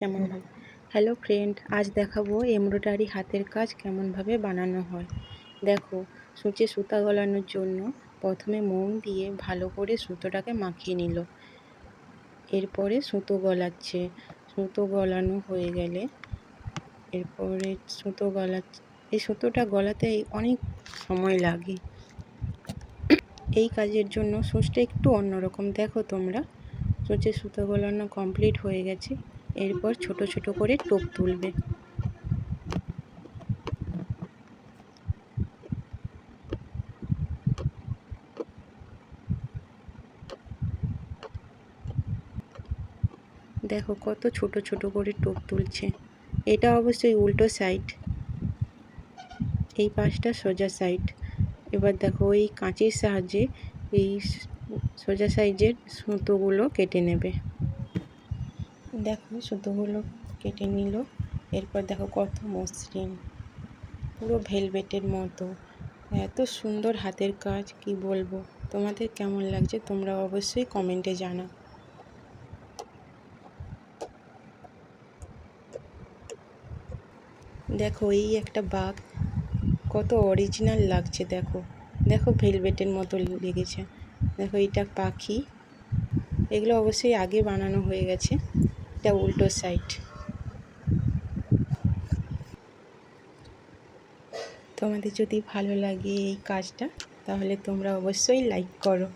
কেমনভাবে। Hello friend, আজ দেখাবো এমব্রয়ডারি হাতের কাজ কেমনভাবে বানানো হয়। দেখো, সূচে সুতা গলানোর জন্য প্রথমে মোম দিয়ে ভালো করে সুতোটাকে মাখিয়ে নিল। এরপরে সুতো গলাচ্ছে। সুতো গলানো হয়ে গেলে এরপরে সুতো গলাচ্ছে। এই সুতোটা গলাতে অনেক সময় লাগে। এই কাজের জন্য সূচটা একটু অন্যরকম। দেখো তোমরা, সূচে সুতো গলানো কমপ্লিট হয়ে গেছে। এরপর ছোট ছোট করে টোপ তুলবে। দেখো কত ছোট ছোট করে টোপ তুলছে। এটা অবশ্যই উল্টো সাইড, এই পাশটা সোজা সাইড। এবার দেখো এই কাঁচির সাহায্যে এই সোজা সাইডের সুতোগুলো কেটে নেবে। দেখো সুতোগুলো কেটে নিল। এরপর দেখো কত মসৃণ, পুরো ভেলভেটের মতো। এত সুন্দর হাতের কাজ, কি বলবো। তোমাদের কেমন লাগছে তোমরা অবশ্যই কমেন্টে জানাও। দেখো এই একটা বাঘ, কত অরিজিনাল লাগছে। দেখো দেখো ভেলভেটের মতো লেগেছে। দেখো এইটা পাখি। এগুলো অবশ্যই আগে বানানো হয়ে গেছে। এটা উল্টো সাইড। তোমাদের যদি ভালো লাগে এই কাজটা, তাহলে তোমরা অবশ্যই লাইক করো।